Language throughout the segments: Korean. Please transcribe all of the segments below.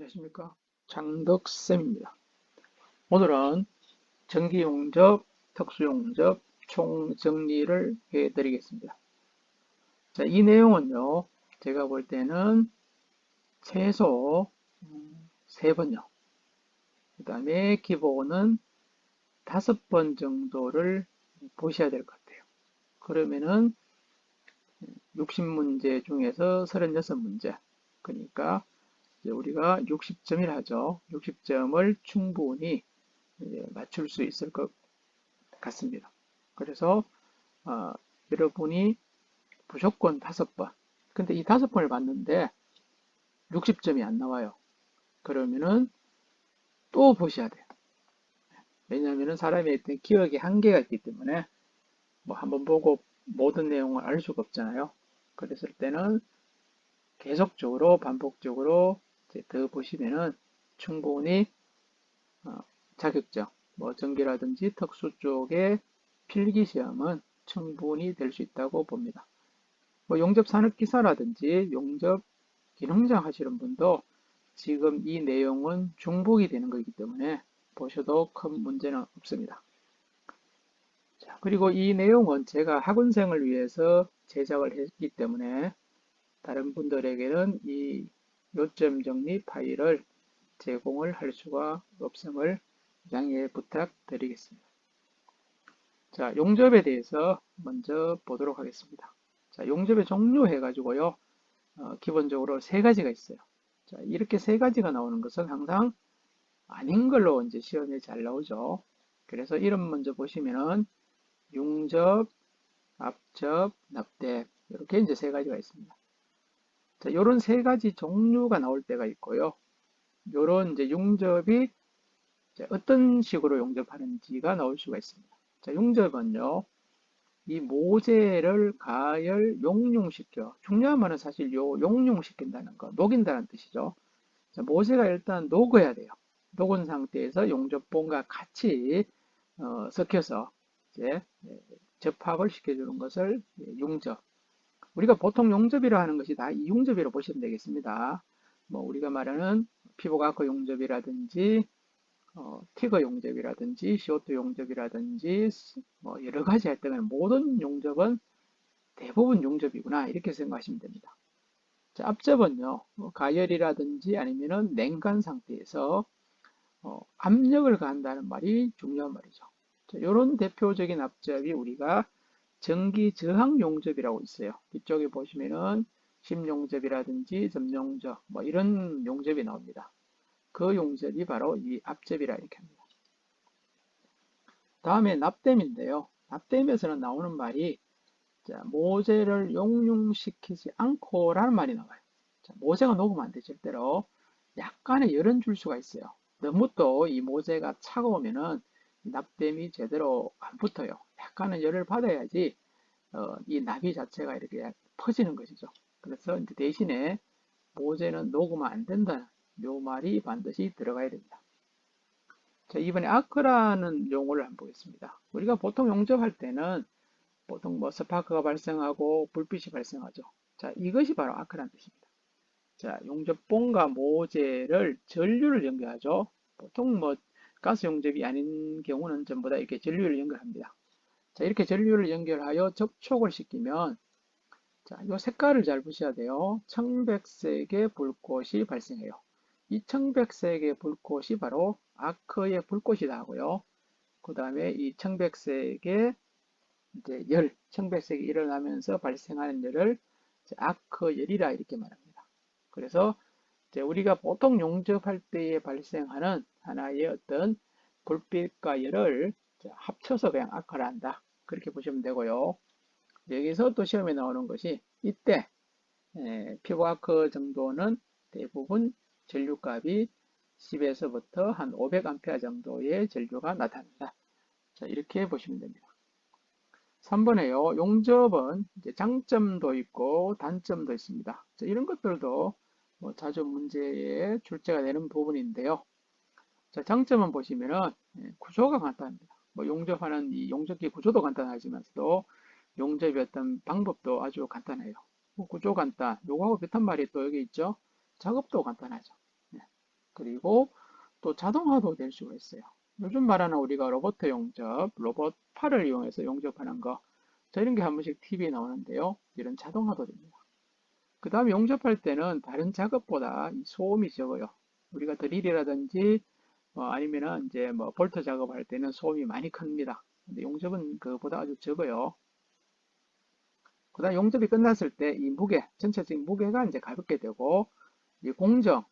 안녕하십니까. 장덕쌤입니다. 오늘은 정기용접, 특수용접 총정리를 해드리겠습니다. 자, 이 내용은요, 제가 볼 때는 최소 3번요. 그 다음에 기본은 5번 정도를 보셔야 될 것 같아요. 그러면은 60문제 중에서 36문제. 그러니까 이제 우리가 60점이라 하죠. 60점을 충분히 맞출 수 있을 것 같습니다. 그래서 여러분이 무조건 5번. 근데 이 5번을 봤는데 60점이 안 나와요. 그러면은 또 보셔야 돼요. 왜냐하면 사람의 어떤 기억의 한계가 있기 때문에 뭐 한번 보고 모든 내용을 알 수가 없잖아요. 그랬을 때는 계속적으로 반복적으로 더 보시면은 충분히 어, 자격증, 뭐 전기라든지 특수 쪽의 필기 시험은 충분히 될 수 있다고 봅니다. 뭐 용접 산업기사라든지 용접 기능장 하시는 분도 지금 이 내용은 중복이 되는 거기 때문에 보셔도 큰 문제는 없습니다. 자, 그리고 이 내용은 제가 학원생을 위해서 제작을 했기 때문에 다른 분들에게는 이 요점 정리 파일을 제공을 할 수가 없음을 양해 부탁드리겠습니다. 자, 용접에 대해서 먼저 보도록 하겠습니다. 자, 용접의 종류 해가지고요. 기본적으로 3가지가 있어요. 자, 이렇게 3가지가 나오는 것은 항상 아닌 걸로 이제 시험에 잘 나오죠. 그래서 이름 먼저 보시면은 융접, 압접, 납땜 이렇게 이제 3가지가 있습니다. 자, 이런 3가지 종류가 나올 때가 있고요. 이런 이제 융접이 어떤 식으로 용접하는지가 나올 수가 있습니다. 자, 용접은요, 이 모재를 가열 용융시켜. 중요한 말은 사실 요 용융시킨다는 거, 녹인다는 뜻이죠. 자, 모재가 일단 녹아야 돼요. 녹은 상태에서 용접봉과 같이 섞여서 이제 접합을 시켜주는 것을 용접. 우리가 보통 용접이라 하는 것이 다 이용접이라고 보시면 되겠습니다. 뭐 우리가 말하는 피부과학 용접이라든지 티거 용접이라든지 CO2 용접이라든지 뭐 여러 가지 할 때는 모든 용접은 대부분 용접이구나 이렇게 생각하시면 됩니다. 자, 앞접은요 가열이라든지 아니면은 냉간 상태에서 압력을 가한다는 말이 중요한 말이죠. 자, 이런 대표적인 앞접이 우리가 전기 저항 용접이라고 있어요. 이쪽에 보시면은 심용접이라든지 점용접 뭐 이런 용접이 나옵니다. 그 용접이 바로 이 앞접이라 이렇게 합니다. 다음에 납땜인데요. 납땜에서는 나오는 말이 자, 모재를 용융시키지 않고라는 말이 나와요. 자, 모재가 녹으면 안 돼, 절대로. 약간의 열은 줄 수가 있어요. 너무 또 이 모재가 차가우면은 납땜이 제대로 안 붙어요. 약간의 열을 받아야지 이 나비 자체가 이렇게 퍼지는 것이죠. 그래서 이제 대신에 모재는 녹으면 안 된다는 요 말이 반드시 들어가야 됩니다. 자, 이번에 아크라는 용어를 한번 보겠습니다. 우리가 보통 용접할 때는 보통 뭐 스파크가 발생하고 불빛이 발생하죠. 자, 이것이 바로 아크라는 뜻입니다. 자, 용접봉과 모재를 전류를 연결하죠. 보통 뭐 가스 용접이 아닌 경우는 전부 다 이렇게 전류를 연결합니다. 자, 이렇게 전류를 연결하여 접촉을 시키면 자, 이 색깔을 잘 보셔야 돼요. 청백색의 불꽃이 발생해요. 이 청백색의 불꽃이 바로 아크의 불꽃이다 하고요. 그 다음에 이 청백색의 이제 열, 청백색이 일어나면서 발생하는 열을 아크열이라 이렇게 말합니다. 그래서 이제 우리가 보통 용접할 때에 발생하는 하나의 어떤 불빛과 열을 합쳐서 그냥 아크를 한다. 그렇게 보시면 되고요. 여기서 또 시험에 나오는 것이 이때 피부 아크 정도는 대부분 전류값이 10에서부터 한 500A 정도의 전류가 나타난다. 자, 이렇게 보시면 됩니다. 3번에요. 용접은 이제 장점도 있고 단점도 있습니다. 자, 이런 것들도 뭐 자주 문제에 출제가 되는 부분인데요. 자, 장점은 보시면은 구조가 간단합니다. 뭐 용접하는 이 용접기 구조도 간단하지만서도 용접의 어떤 방법도 아주 간단해요. 뭐 구조 간단, 요거하고 비슷한 말이 또 여기 있죠. 작업도 간단하죠. 네. 그리고 또 자동화도 될 수가 있어요. 요즘 말하는 우리가 로봇 용접, 로봇 팔을 이용해서 용접하는 거, 이런 게 한 번씩 TV에 나오는데요. 이런 자동화도 됩니다. 그 다음에 용접할 때는 다른 작업보다 이 소음이 적어요. 우리가 드릴이라든지 아니면은 이제 뭐 볼트 작업할 때는 소음이 많이 큽니다. 근데 용접은 그보다 아주 적어요. 그 다음 용접이 끝났을 때 이 무게, 전체적인 무게가 이제 가볍게 되고, 이 공정,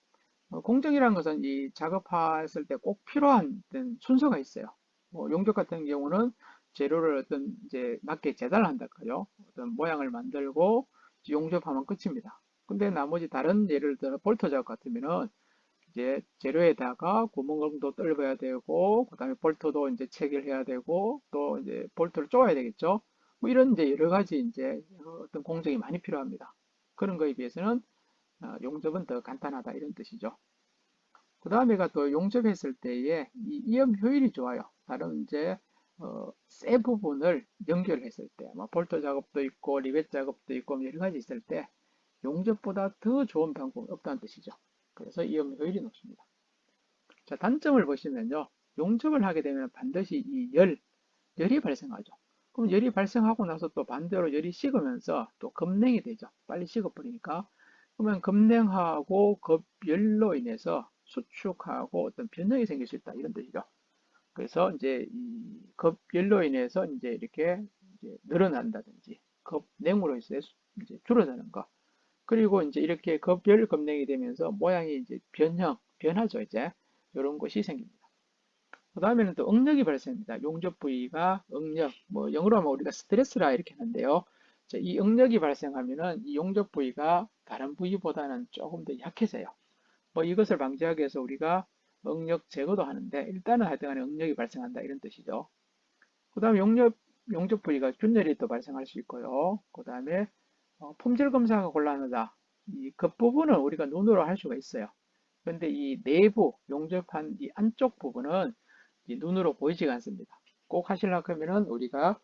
공정이라는 것은 이 작업했을 때 꼭 필요한 어떤 순서가 있어요. 뭐 용접 같은 경우는 재료를 어떤 이제 맞게 재단을 한달까요? 어떤 모양을 만들고 용접하면 끝입니다. 근데 나머지 다른 예를 들어 볼트 작업 같으면은 이제 재료에다가 구멍도 뚫어야 되고, 그다음에 볼트도 이제 체결해야 되고, 또 이제 볼트를 쪼아야 되겠죠. 뭐 이런 이제 여러 가지 이제 어떤 공정이 많이 필요합니다. 그런 거에 비해서는 용접은 더 간단하다 이런 뜻이죠. 그 다음에가 또 용접했을 때에 이 이염 효율이 좋아요. 다른 이제 쇠 부분을 연결했을 때, 뭐 볼트 작업도 있고 리벳 작업도 있고 뭐 여러 가지 있을 때 용접보다 더 좋은 방법은 없다는 뜻이죠. 그래서 이염 효율이 높습니다. 자, 단점을 보시면요. 용접을 하게 되면 반드시 이 열이 발생하죠. 그럼 열이 발생하고 나서 또 반대로 열이 식으면서 또 급냉이 되죠. 빨리 식어버리니까. 그러면 급냉하고 급열로 인해서 수축하고 어떤 변형이 생길 수 있다. 이런 뜻이죠. 그래서 이제 이 급열로 인해서 이제 이렇게 이제 늘어난다든지 급냉으로 해서 이제 줄어드는 거. 그리고 이제 이렇게 급열 급냉이 되면서 모양이 이제 변하죠. 이제 이런 것이 생깁니다. 그 다음에는 또 응력이 발생합니다. 용접 부위가 응력, 뭐 영어로 하면 우리가 스트레스라 이렇게 하는데요. 자, 이 응력이 발생하면은 이 용접 부위가 다른 부위보다는 조금 더 약해져요. 뭐 이것을 방지하기 위해서 우리가 응력 제거도 하는데 일단은 하여튼간에 응력이 발생한다 이런 뜻이죠. 그 다음에 용접 부위가 균열이 또 발생할 수 있고요. 그 다음에 품질 검사가 곤란하다. 이 겉부분은 우리가 눈으로 할 수가 있어요. 그런데 이 내부 용접한 이 안쪽 부분은 눈으로 보이지가 않습니다. 꼭 하시려고 하면은 우리가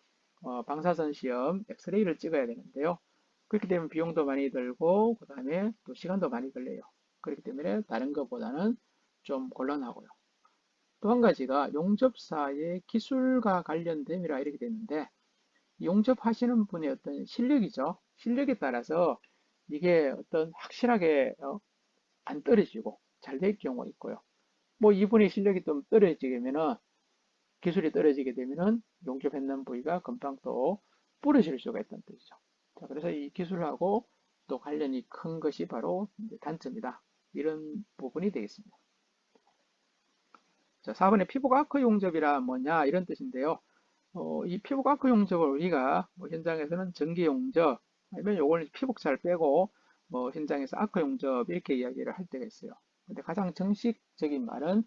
방사선 시험 엑스레이를 찍어야 되는데요. 그렇기 때문에 비용도 많이 들고 그 다음에 또 시간도 많이 걸려요. 그렇기 때문에 다른 것보다는 좀 곤란하고요. 또 한 가지가 용접사의 기술과 관련됨이라 이렇게 되는데 용접하시는 분의 어떤 실력이죠. 실력에 따라서 이게 어떤 확실하게 안 떨어지고 잘 될 경우가 있고요. 뭐 이분의 실력이 좀 떨어지면은 기술이 떨어지게 되면은 용접했는 부위가 금방 또 부러질 수가 있다는 뜻이죠. 자, 그래서 이 기술하고 또 관련이 큰 것이 바로 단점이다. 이런 부분이 되겠습니다. 자, 4번에 피복 아크 용접이라 뭐냐 이런 뜻인데요. 이 피복 아크 용접을 우리가 뭐 현장에서는 전기 용접 아니면 요걸 피복 잘 빼고 뭐 현장에서 아크 용접 이렇게 이야기를 할 때가 있어요. 근데 가장 정식적인 말은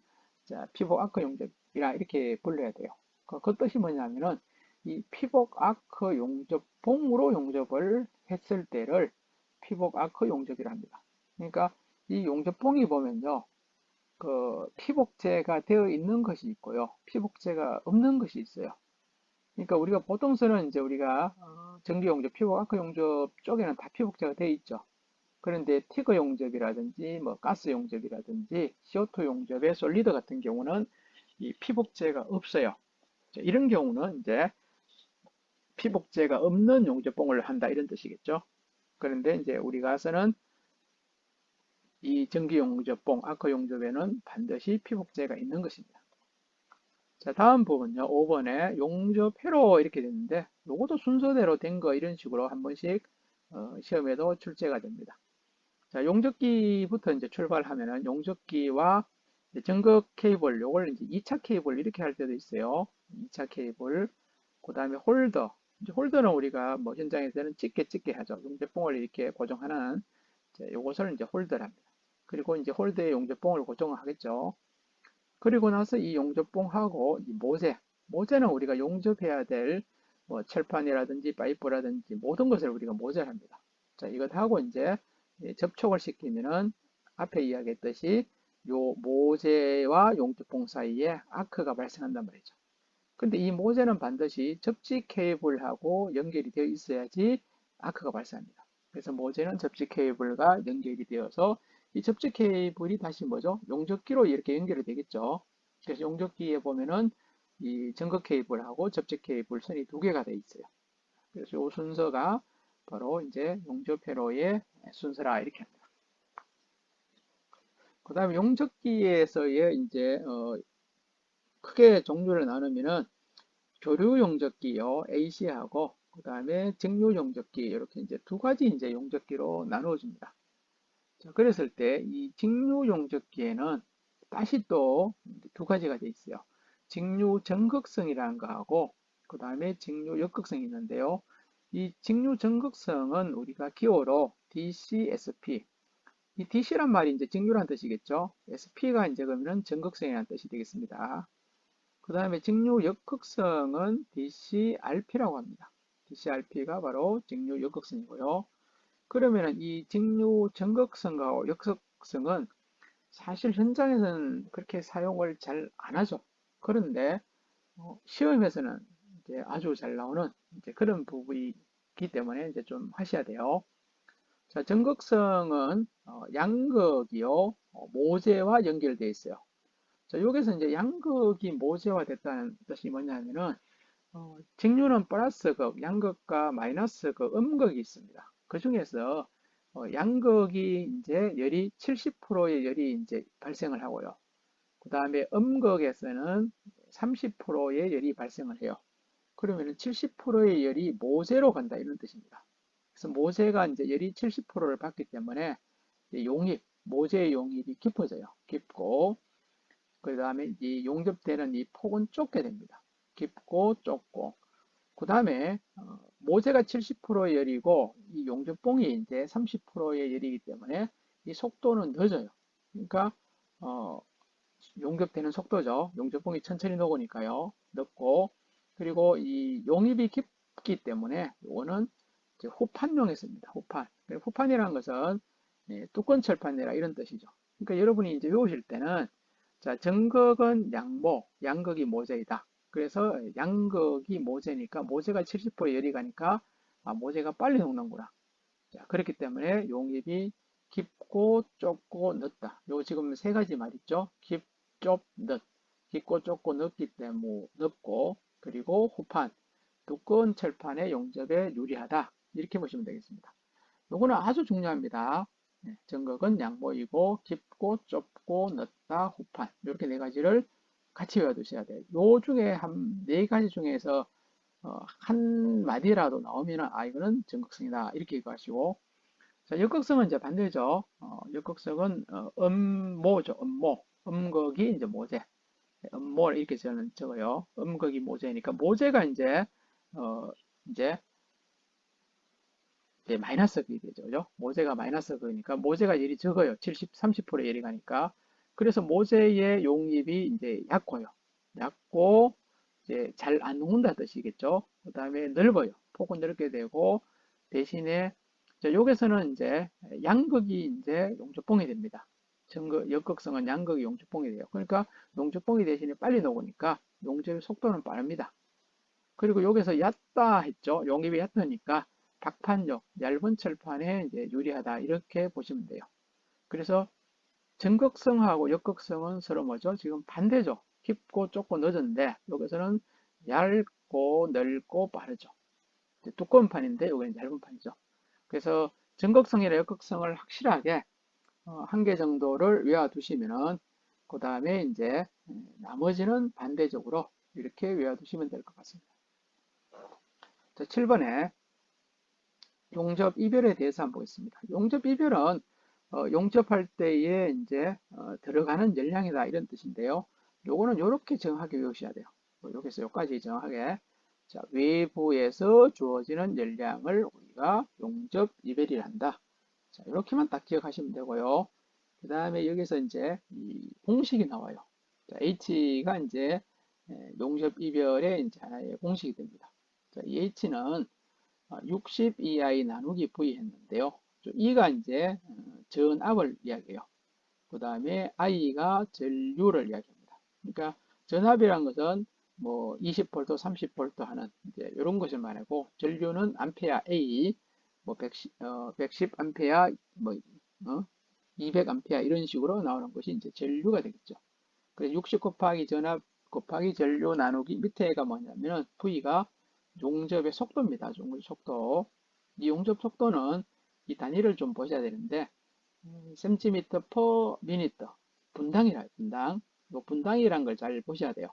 자, 피복 아크 용접이라 이렇게 불러야 돼요. 그 뜻이 뭐냐면은 이 피복 아크 용접봉으로 용접을 했을 때를 피복 아크 용접이라 합니다. 그러니까 이 용접봉이 보면요. 그 피복제가 되어 있는 것이 있고요. 피복제가 없는 것이 있어요. 그러니까 우리가 보통서는 이제 우리가 전기 용접, 피복 아크 용접 쪽에는 다 피복제가 되어 있죠. 그런데 티그 용접이라든지 뭐 가스 용접이라든지 CO2 용접의 솔리드 같은 경우는 이 피복제가 없어요. 이런 경우는 이제 피복제가 없는 용접봉을 한다 이런 뜻이겠죠. 그런데 이제 우리가 쓰는 이 전기 용접봉, 아크 용접에는 반드시 피복제가 있는 것입니다. 자, 다음 부분요. 5번에 용접회로 이렇게 됐는데 요것도 순서대로 된 거 이런 식으로 한 번씩 시험에도 출제가 됩니다. 자, 용접기부터 이제 출발하면은 용접기와 전극 케이블 요걸 이제 2차 케이블 이렇게 할 때도 있어요. 2차 케이블. 그다음에 홀더. 이제 홀더는 우리가 뭐 현장에서는 찢게 하죠. 용접봉을 이렇게 고정하는 요것을 이제 홀더랍니다. 그리고 이제 홀더에 용접봉을 고정을 하겠죠. 그리고 나서 이 용접봉하고 이 모재는 우리가 용접해야 될 뭐 철판이라든지 파이프라든지 모든 것을 우리가 모재를 합니다. 자, 이것하고 이제 접촉을 시키면은 앞에 이야기했듯이 요 모재와 용접봉 사이에 아크가 발생한단 말이죠. 근데 이 모재는 반드시 접지 케이블하고 연결이 되어 있어야지 아크가 발생합니다. 그래서 모재는 접지 케이블과 연결이 되어서 이 접지 케이블이 다시 뭐죠? 용접기로 이렇게 연결이 되겠죠. 그래서 용접기에 보면은 이 전극 케이블하고 접지 케이블 선이 두 개가 돼 있어요. 그래서 이 순서가 바로 이제 용접 회로의 순서라 이렇게 합니다. 그 다음에 용접기에서의 이제 크게 종류를 나누면은 교류 용접기요 AC하고 그 다음에 직류 용접기 이렇게 이제 두 가지 이제 용접기로 나누어집니다. 자, 그랬을 때 이 직류 용접기에는 다시 또 두 가지가 돼 있어요. 직류 전극성이라는 거하고 그 다음에 직류 역극성이 있는데요. 이 직류 전극성은 우리가 기호로 DCSP, 이 DC란 말이 이제 직류란 뜻이겠죠. SP가 이제 그러면 전극성이라는 뜻이 되겠습니다. 그 다음에 직류 역극성은 DCRP라고 합니다. DCRP가 바로 직류 역극성이고요. 그러면은 이 직류 전극성과 역극성은 사실 현장에서는 그렇게 사용을 잘 안 하죠. 그런데 시험에서는 이제 아주 잘 나오는 이제 그런 부분이기 때문에 이제 좀 하셔야 돼요. 자, 전극성은 양극이요 모재와 연결되어 있어요. 자, 여기서 이제 양극이 모재화 됐다는 뜻이 뭐냐면은 직류는 플러스 극, 양극과 마이너스 극, 음극이 있습니다. 그 중에서 양극이 이제 열이 70%의 열이 이제 발생을 하고요. 그 다음에 음극에서는 30%의 열이 발생을 해요. 그러면 70%의 열이 모재로 간다 이런 뜻입니다. 그래서 모재가 이제 열이 70%를 받기 때문에 용입, 모재의 용입이 깊어져요. 깊고 그 다음에 이 용접되는 이 폭은 좁게 됩니다. 깊고 좁고 그 다음에 모재가 70%의 열이고 이 용접봉이 이제 30%의 열이기 때문에 이 속도는 늦어요. 그러니까 용접되는 속도죠. 용접봉이 천천히 녹으니까요. 늦고 그리고 이 용입이 깊기 때문에 이거는 후판용에 씁니다. 후판. 후판이라는 것은 두꺼운 철판이라 이런 뜻이죠. 그러니까 여러분이 이제 외우실 때는 자, 정극은 양모, 양극이 모재이다. 그래서 양극이 모재니까 모재가 70% 열이 가니까 모재가 빨리 녹는구나. 자, 그렇기 때문에 용입이 깊고 좁고 늦다. 요 지금 세 가지 말 있죠. 깊, 좁, 늦. 깊고 좁고 늦기 때문에 늦고 그리고 후판, 두꺼운 철판의 용접에 유리하다. 이렇게 보시면 되겠습니다. 요거는 아주 중요합니다. 정극은 양모이고 깊고 좁고 늦다 후판 이렇게 네 가지를 같이 외워두셔야 돼요. 요 중에 한 네 가지 중에서 한 마디라도 나오면 이거는 정극성이다 이렇게 얘기하시고 자 역극성은 이제 반대죠. 역극성은 음모죠. 음모 음극이 이제 모재 음모 이렇게 저는 적어요. 음극이 모재니까 모재가 어, 이제 마이너스 극이 되죠. 그죠? 모재가 마이너스 극이니까 모재가 열이 적어요. 70, 30% 열이 가니까. 그래서 모재의 용입이 이제 얕고요. 얕고 이제 잘 안 녹는다 뜻이겠죠. 그 다음에 넓어요. 폭은 넓게 되고 대신에 여기서는 이제 양극이 이제 용접봉이 됩니다. 역극성은 양극이 용접봉이 돼요. 그러니까 용접봉이 대신에 빨리 녹으니까 용접의 속도는 빠릅니다. 그리고 여기서 얕다 했죠. 용입이 얕으니까 박판력, 얇은 철판에 이제 유리하다 이렇게 보시면 돼요. 그래서 전극성하고 역극성은 서로 뭐죠? 지금 반대죠. 깊고 좁고 늦은데 여기서는 얇고 넓고 빠르죠. 두꺼운 판인데 여기는 얇은 판이죠. 그래서 전극성이나 역극성을 확실하게 한 개 정도를 외워두시면은 그 다음에 이제 나머지는 반대적으로 이렇게 외워두시면 될 것 같습니다. 자, 7번에 용접 이별에 대해서 한번 보겠습니다. 용접 이별은 용접할 때에 이제 들어가는 열량이다 이런 뜻인데요. 요거는 이렇게 정확하게 외우셔야 돼요. 여기서 여기까지 정확하게 자, 외부에서 주어지는 열량을 우리가 용접 이별이라 한다. 자, 이렇게만 딱 기억하시면 되고요. 그 다음에 여기서 이제 이 공식이 나와요. 자, H가 이제 용접 이별의 이제 하나의 공식이 됩니다. 자, 이 H는 60EI 나누기 V 했는데요. E가 이제 전압을 이야기해요. 그 다음에 I가 전류를 이야기합니다. 그러니까 전압이란 것은 뭐 20V, 30V 하는 이제 이런 것을 말하고 전류는 암페어 A, 뭐 110, 110 암페어 뭐 200A 이런 식으로 나오는 것이 이제 전류가 되겠죠. 그래서 60 곱하기 전압 곱하기 전류 나누기 밑에가 뭐냐면은 V가 용접의 속도입니다. 용접 속도. 이 용접 속도는 이 단위를 좀 보셔야 되는데 cm per minute 분당이라 분당. 요 분당이란 걸 잘 보셔야 돼요.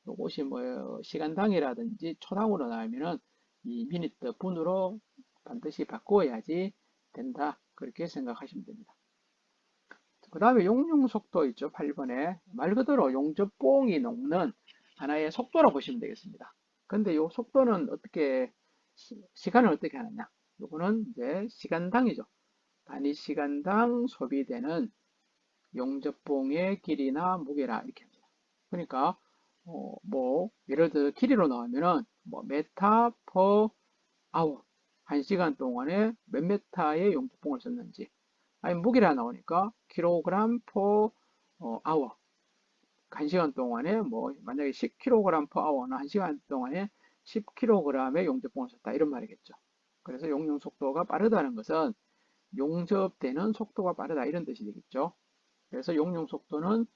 요것이 뭐 시간당이라든지 초당으로 나오면은 이 미니트 분으로 반드시 바꾸어야지 된다. 그렇게 생각하시면 됩니다. 그 다음에 용융 속도 있죠. 8번에 말 그대로 용접봉이 녹는 하나의 속도라고 보시면 되겠습니다. 근데 이 속도는 어떻게 시간을 어떻게 하느냐? 요거는 이제 시간당이죠. 단위 시간당 소비되는 용접봉의 길이나 무게라 이렇게 합니다. 그러니까 뭐 예를 들어 길이로 나오면은 뭐 메타 퍼 아워 1시간 동안에 몇 메타의 용접봉을 썼는지 아니 무게라 나오니까 킬로그램 퍼 아워 1시간 동안에 뭐 만약에 10kg per hour는 1시간 동안에 10kg의 용접봉을 썼다 이런 말이겠죠. 그래서 용융 속도가 빠르다는 것은 용접되는 속도가 빠르다 이런 뜻이 되겠죠. 그래서 용융 속도는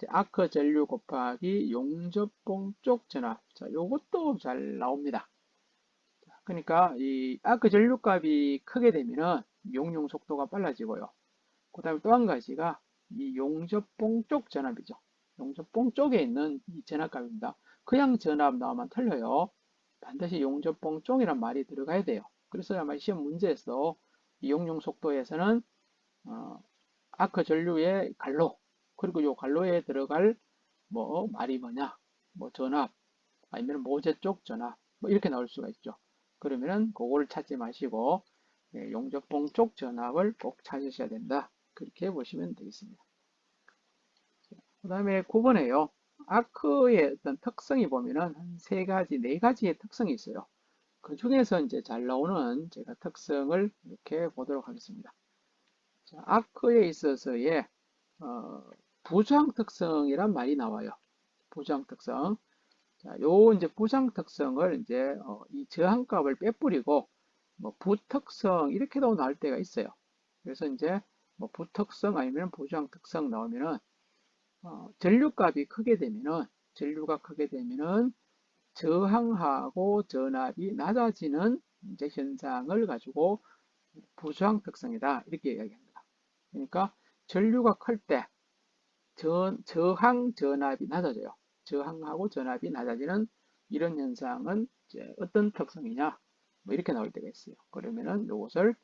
아크 전류 곱하기 용접봉 쪽 전압. 자, 요것도 잘 나옵니다. 그러니까 이 아크 전류 값이 크게 되면은 용융 속도가 빨라지고요. 그 다음에 또 한 가지가 이 용접봉 쪽 전압이죠. 용접봉 쪽에 있는 이 전압값입니다. 그냥 전압 나오면 틀려요. 반드시 용접봉 쪽이란 말이 들어가야 돼요. 그래서 아마 시험 문제에서 이 용융 속도에서는 아크 전류의 갈로 그리고 요 갈로에 들어갈 뭐 말이 뭐냐 뭐 전압 아니면 모재 쪽 전압 뭐 이렇게 나올 수가 있죠. 그러면은 그거를 찾지 마시고 용접봉 쪽 전압을 꼭 찾으셔야 된다. 그렇게 보시면 되겠습니다. 그 다음에 9번에요. 아크의 어떤 특성이 보면은 한 세 가지, 네 가지의 특성이 있어요. 그 중에서 이제 잘 나오는 제가 특성을 이렇게 보도록 하겠습니다. 자, 아크에 있어서의 부장 특성이란 말이 나와요. 부장 특성. 자, 요 이제 부장 특성을 이제 이 저항값을 빼뿌리고 뭐 부특성 이렇게도 나올 때가 있어요. 그래서 이제 뭐 부특성 아니면 부장 특성 나오면은 전류값이 크게 되면은 전류가 크게 되면은 저항하고 전압이 낮아지는 이제 현상을 가지고 부저항 특성이다 이렇게 이야기합니다. 그러니까 전류가 클 때 저항 전압이 낮아져요. 저항하고 전압이 낮아지는 이런 현상은 이제 어떤 특성이냐 뭐 이렇게 나올 때가 있어요. 그러면은 이것을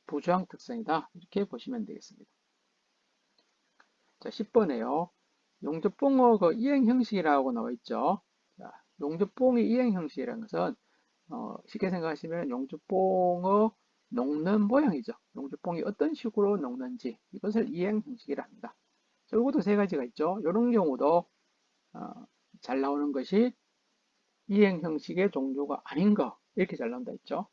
부저항 특성이다 이렇게 보시면 되겠습니다. 자, 10번에요. 용접봉의 그 이행 형식이라고 나와 있죠. 자, 용접봉의 이행 형식이라는 것은 쉽게 생각하시면 용접봉의 녹는 모양이죠. 용접봉이 어떤 식으로 녹는지 이것을 이행 형식이라 합니다. 자, 이것도 세 가지가 있죠. 이런 경우도 잘 나오는 것이 이행 형식의 종류가 아닌 거 이렇게 잘 나온다 했죠.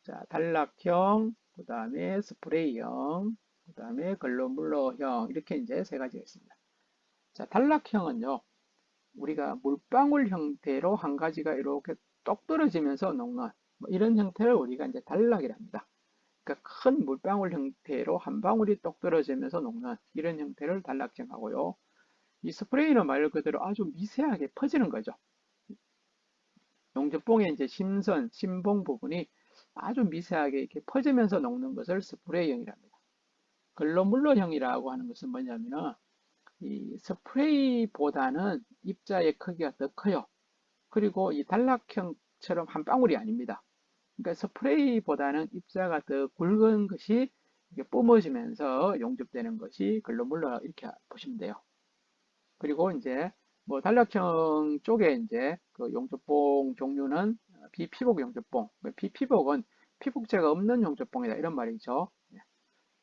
자, 단락형, 그 다음에 스프레이형, 그 다음에 글로물러형 이렇게 이제 세 가지가 있습니다. 자, 단락형은요, 우리가 물방울 형태로 한 가지가 이렇게 똑 떨어지면서 녹는 뭐 이런 형태를 우리가 이제 단락이라 합니다. 그러니까 큰 물방울 형태로 한 방울이 똑 떨어지면서 녹는 이런 형태를 단락형 하고요. 이 스프레이는 말 그대로 아주 미세하게 퍼지는 거죠. 용접봉의 이제 심선, 심봉 부분이 아주 미세하게 이렇게 퍼지면서 녹는 것을 스프레이형이라 합니다. 글로물러형이라고 하는 것은 뭐냐면은 이 스프레이보다는 입자의 크기가 더 커요. 그리고 이 단락형처럼 한 방울이 아닙니다. 그러니까 스프레이보다는 입자가 더 굵은 것이 뿜어지면서 용접되는 것이 글로물러 이렇게 보시면 돼요. 그리고 이제 뭐 단락형 쪽에 이제 그 용접봉 종류는 비피복 용접봉, 비피복은 피복제가 없는 용접봉이다 이런 말이죠.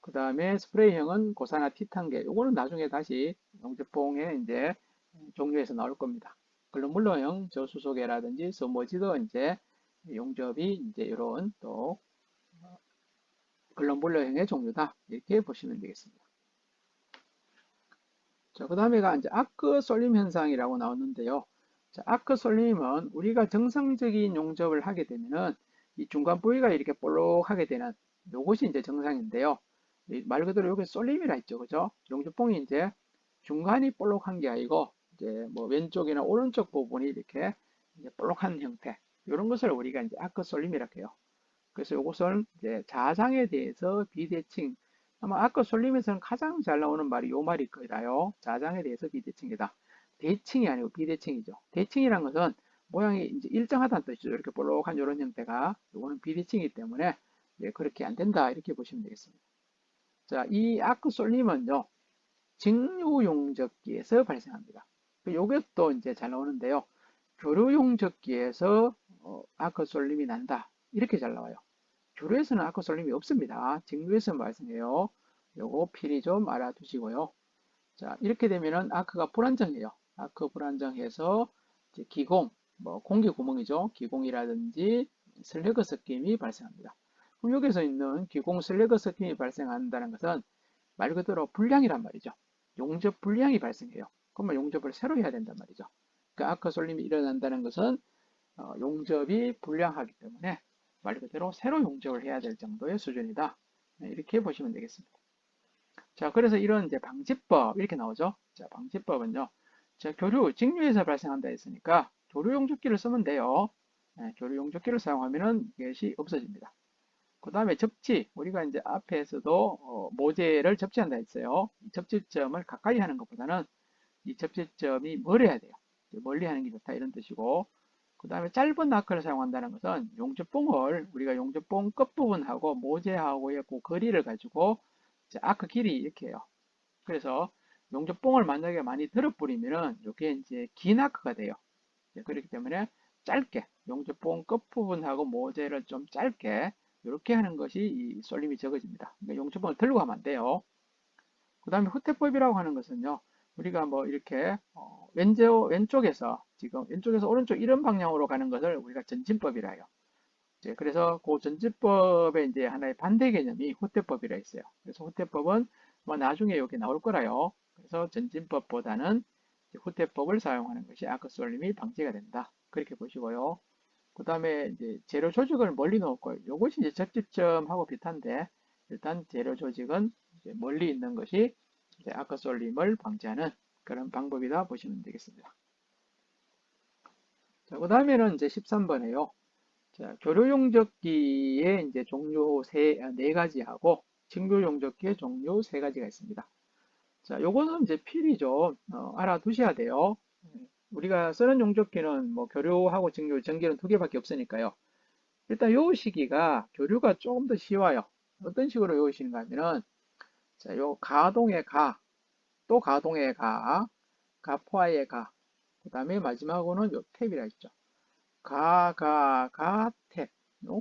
그 다음에 스프레이형은 고산화 티탄계, 요거는 나중에 다시 용접봉의 이제 종류에서 나올 겁니다. 글로물러형 저수소계라든지 스머지도 이제 용접이 이제 이런 또 글로물러형의 종류다 이렇게 보시면 되겠습니다. 자, 그 다음에가 이제 아크 쏠림 현상이라고 나오는데요. 자, 아크 쏠림은 우리가 정상적인 용접을 하게 되면은 이 중간 부위가 이렇게 볼록하게 되는 요것이 이제 정상인데요. 말 그대로 여기 쏠림이라 했죠. 그죠? 용접봉이 이제 중간이 볼록한 게 아니고 이제 뭐 왼쪽이나 오른쪽 부분이 이렇게 이제 볼록한 형태. 이런 것을 우리가 이제 아크 쏠림이라고 해요. 그래서 이것을 이제 자장에 대해서 비대칭. 아마 아까 솔림에서는 가장 잘 나오는 말이 요 말일 거예요. 자장에 대해서 비대칭이다. 대칭이 아니고 비대칭이죠. 대칭이란 것은 모양이 이제 일정하다는 뜻이죠. 이렇게 볼록한 이런 형태가. 이거는 비대칭이기 때문에 이제 그렇게 안 된다. 이렇게 보시면 되겠습니다. 자, 이 아크 솔림은요. 직류용접기에서 발생합니다. 요것도 이제 잘 나오는데요. 교류용접기에서 아크 솔림이 난다. 이렇게 잘 나와요. 교류에서는 아크 솔림이 없습니다. 직류에서만 발생해요. 요거 필히 좀 알아두시고요. 자, 이렇게 되면은 아크가 불안정해요. 아크 불안정해서 이제 기공, 뭐 공기 구멍이죠. 기공이라든지 슬래그 섞임이 발생합니다. 그럼 여기서 있는 기공 슬래그 섞임이 발생한다는 것은 말 그대로 불량이란 말이죠. 용접 불량이 발생해요. 그러면 용접을 새로 해야 된단 말이죠. 그러니까 아크 솔림이 일어난다는 것은 용접이 불량하기 때문에 말 그대로 새로 용접을 해야 될 정도의 수준이다. 네, 이렇게 보시면 되겠습니다. 자, 그래서 이런 이제 방지법 이렇게 나오죠. 자, 방지법은요. 자, 직류에서 발생한다 했으니까 교류 용접기를 쓰면 돼요. 네, 교류 용접기를 사용하면은 이것이 없어집니다. 그 다음에 접지, 우리가 이제 앞에서도 모재를 접지한다 했어요. 이 접지점을 가까이 하는 것보다는 이 접지점이 멀어야 돼요. 멀리 하는 게 좋다 이런 뜻이고, 그 다음에 짧은 아크를 사용한다는 것은 용접봉을 우리가 용접봉 끝부분하고 모재하고의 그 거리를 가지고 아크 길이 이렇게 해요. 그래서 용접봉을 만약에 많이 들어버리면은 이게 이제 긴 아크가 돼요. 그렇기 때문에 짧게 용접봉 끝부분하고 모재를 좀 짧게 이렇게 하는 것이 이 쏠림이 적어집니다. 그러니까 용접봉을 들고 가면 안 돼요. 그 다음에 후퇴법이라고 하는 것은요. 우리가 뭐 이렇게 왼쪽에서 지금 왼쪽에서 오른쪽 이런 방향으로 가는 것을 우리가 전진법이라 해요. 그래서 그 전진법의 이제 하나의 반대 개념이 후퇴법이라 했어요. 그래서 후퇴법은 뭐 나중에 여기 나올 거라요. 그래서 전진법보다는 후퇴법을 사용하는 것이 아크 쏠림이 방지가 된다. 그렇게 보시고요. 그 다음에 이제 재료 조직을 멀리 놓을 거예요. 이것이 이제 접집점하고 비슷한데 일단 재료 조직은 이제 멀리 있는 것이 이제 아크 쏠림을 방지하는 그런 방법이다 보시면 되겠습니다. 자, 그 다음에는 이제 13번에요. 자, 교류용접기의 이제 종류 네 가지하고 직류용접기의 종류 세 가지가 있습니다. 자, 요거는 이제 필히 좀 알아두셔야 돼요. 우리가 쓰는 용접기는 뭐 교류하고 직류, 전기는 두 개밖에 없으니까요. 일단 요 시기가 교류가 조금 더 쉬워요. 어떤 식으로 외우시는가 하면은 자, 요 가동의 가, 또 가동의 가, 가포화의 가, 그 다음에 마지막으로는 요 탭이라 했죠. 가, 탭.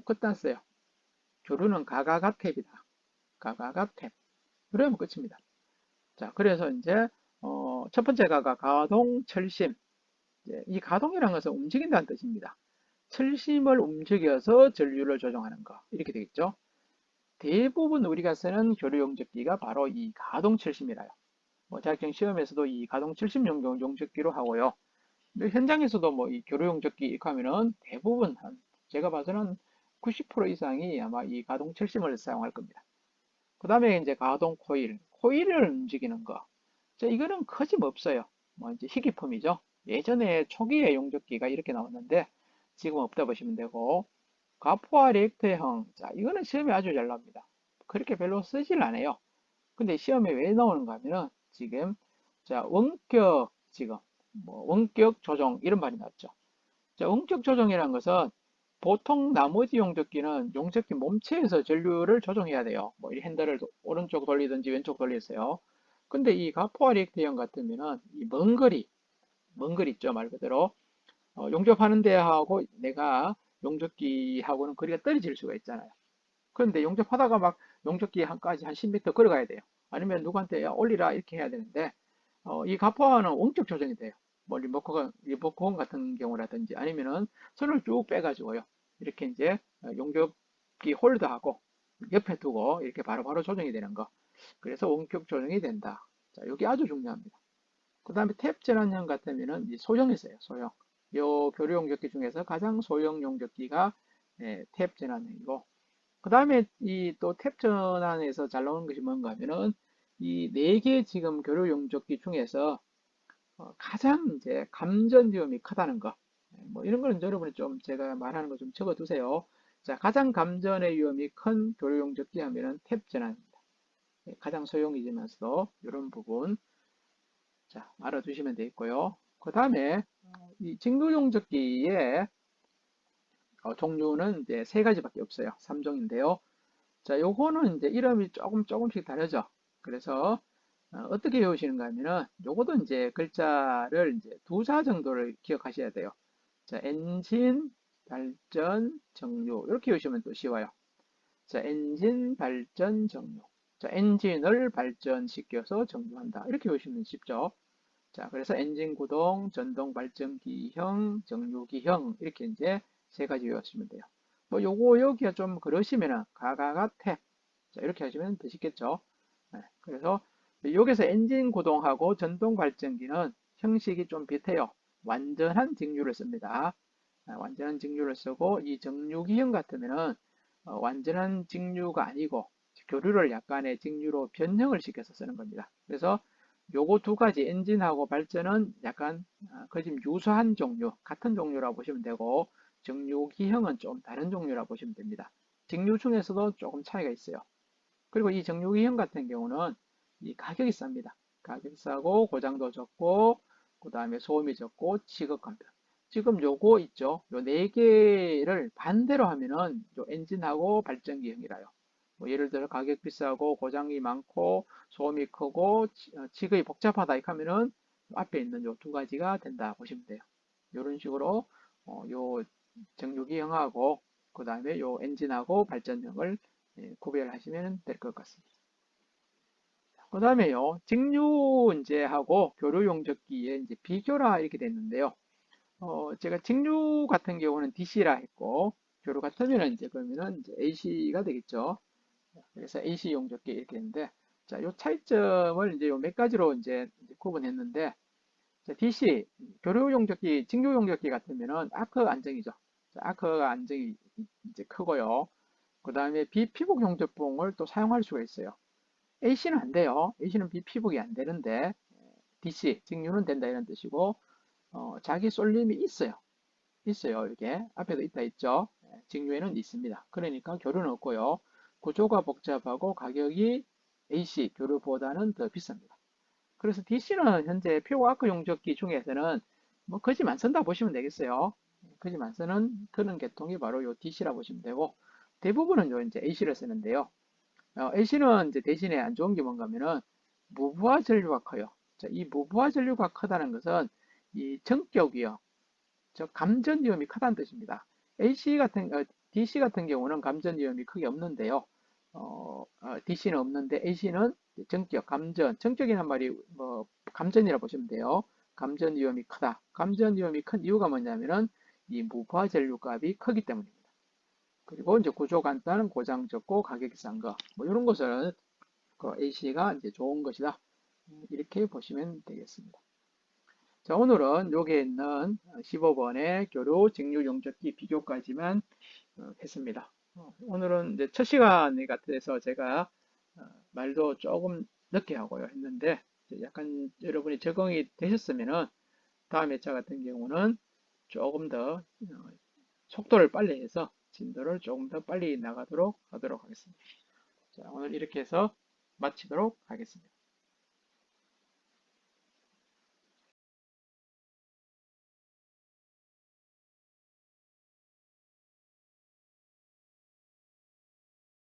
끝단 써요. 교류는 가가가탭이다. 가가가탭. 그러면 끝입니다. 자, 그래서 이제 첫 번째 가가 가동, 철심. 이 가동이라는 것은 움직인다는 뜻입니다. 철심을 움직여서 전류를 조정하는 거. 이렇게 되겠죠. 대부분 우리가 쓰는 교류용접기가 바로 이 가동 철심이라요. 뭐 자격증 시험에서도 이 가동 철심 용접기로 하고요. 현장에서도 뭐 이 교류용접기 이렇게 하면은 대부분 제가 봐서는 90% 이상이 아마 이 가동 철심을 사용할 겁니다. 그 다음에 이제 가동 코일, 코일을 움직이는 거. 자, 이거는 거짓없어요. 뭐 이제 희귀품이죠. 예전에 초기에 용접기가 이렇게 나왔는데 지금 없다 보시면 되고, 가포와 리액터형. 자, 이거는 시험에 아주 잘 나옵니다. 그렇게 별로 쓰질 않아요. 근데 시험에 왜 나오는가 하면은 지금 자, 원격 지금 뭐 원격 조정 이런 말이 나왔죠. 자, 원격 조정이라는 것은 보통 나머지 용접기는 용접기 몸체에서 전류를 조정해야 돼요. 뭐 이 핸들을 오른쪽 돌리든지 왼쪽 돌리세요. 근데 이 가포와 리액터형 같으면은 이 먼 거리 있죠, 말 그대로. 용접하는 데하고 내가 용접기하고는 거리가 떨어질 수가 있잖아요. 그런데 용접하다가 막 용접기 한까지 한 10m 걸어가야 돼요. 아니면 누구한테 야, 올리라 이렇게 해야 되는데 이 가포화는 원격 조정이 돼요. 뭐 리모컨 같은 경우라든지 아니면은 선을 쭉 빼가지고요. 이렇게 이제 용접기 홀더하고 옆에 두고 이렇게 바로바로 조정이 되는 거. 그래서 원격 조정이 된다. 자, 여기 아주 중요합니다. 그 다음에 탭 전환형 같으면은 이 소형이 있어요. 소형. 요 교류 용접기 중에서 가장 소형 용접기가 탭 전환형이고, 그 다음에 이 또 탭 전환에서 잘 나오는 것이 뭔가 하면은 이 네 개 지금 교류 용접기 중에서 가장 이제 감전 위험이 크다는 거. 뭐 이런 거는 여러분이 좀 제가 말하는 거 좀 적어 두세요. 자, 가장 감전의 위험이 큰 교류 용접기 하면은 탭 전환입니다. 가장 소형이지만서도 이런 부분 자, 알아두시면 되겠고요. 그 다음에 이 직류 용접기의 종류는 이제 세 가지밖에 없어요. 3종인데요. 자, 요거는 이제 이름이 조금씩 다르죠. 그래서 떻게 외우시는가 하면은 요것도 이제 글자를 이제 두 자 정도를 기억하셔야 돼요. 자, 엔진, 발전, 정류 이렇게 외우시면 또 쉬워요. 자, 엔진, 발전, 정류. 자, 엔진을 발전시켜서 정류한다. 이렇게 외우시면 쉽죠. 자, 그래서 엔진 구동, 전동 발전기형, 정류기형 이렇게 이제 세 가지 외우시면 돼요. 뭐 요거 여기가 좀 그러시면은 가가가택 자, 이렇게 하시면 되시겠죠. 네, 그래서 여기서 엔진 구동하고 전동 발전기는 형식이 좀 비슷해요. 완전한 직류를 씁니다. 완전한 직류를 쓰고 이 정류기형 같으면은 완전한 직류가 아니고 교류를 약간의 직류로 변형을 시켜서 쓰는 겁니다. 그래서 요거 두 가지 엔진하고 발전은 약간 거의 유사한 종류, 같은 종류라고 보시면 되고 정류기형은 좀 다른 종류라고 보시면 됩니다. 직류 중에서도 조금 차이가 있어요. 그리고 이 정류기형 같은 경우는 이 가격이 쌉니다. 가격이 싸고 고장도 적고 그 다음에 소음이 적고 취급 간편. 지금 요거 있죠. 요 네 개를 반대로 하면은 요 엔진하고 발전기형이라요. 뭐 예를 들어 가격 비싸고 고장이 많고 소음이 크고 취급이 복잡하다 이렇게 하면은 앞에 있는 요 두 가지가 된다 보시면 돼요. 이런 식으로 요 정유기형하고 그 다음에 요 엔진하고 발전형을 구별하시면 될 것 같습니다. 그 다음에요, 직류 이제 하고 교류 용접기의 이제 비교라 이렇게 됐는데요. 제가 직류 같은 경우는 DC라 했고, 교류 같으면은 이제 그러면은 이제 AC가 되겠죠. 그래서 AC 용접기 이렇게 했는데, 자, 요 차이점을 이제 요 몇 가지로 이제 구분했는데, 자, DC 교류 용접기, 직류 용접기 같으면은 아크 안정이죠. 자, 아크가 안정이 이제 크고요. 그 다음에 비피복 용접봉을 또 사용할 수가 있어요. AC는 안 돼요. AC는 비피복이 안 되는데 DC, 직류는 된다 이런 뜻이고 자기 쏠림이 있어요. 있어요. 이게 앞에도 있다 있죠. 직류에는 있습니다. 그러니까 교류는 없고요. 구조가 복잡하고 가격이 AC 교류보다는 더 비쌉니다. 그래서 DC는 현재 표아크 용접기 중에서는 뭐 거짓 안 쓴다 보시면 되겠어요. 거짓 안 쓰는 그런 계통이 바로 요 DC라 보시면 되고 대부분은 요 이제 AC를 쓰는데요. AC는 이제 대신에 안 좋은 게 뭔가 하면은 무부하 전류가 커요. 자, 이 무부하 전류가 크다는 것은 이 전격이요. 저 감전 위험이 크다는 뜻입니다. DC 같은 경우는 감전 위험이 크게 없는데요. DC는 없는데 AC는 전격, 감전, 전격이란 말이 뭐 감전이라 보시면 돼요. 감전 위험이 크다. 감전 위험이 큰 이유가 뭐냐면은 이 무부하 전류 값이 크기 때문입니다. 그리고 이제 구조 간단한 고장 적고 가격이 싼 거, 뭐 이런 것은 그 AC가 이제 좋은 것이다. 이렇게 보시면 되겠습니다. 자, 오늘은 여기에 있는 15번의 교류 직류 용접기 비교까지만 했습니다. 오늘은 이제 첫 시간 같아서 제가 말도 조금 늦게 하고요 했는데 약간 여러분이 적응이 되셨으면은 다음 회차 같은 경우는 조금 더 속도를 빨리 해서 진도를 조금 더 빨리 나가도록 하도록 하겠습니다. 자, 오늘 이렇게 해서 마치도록 하겠습니다.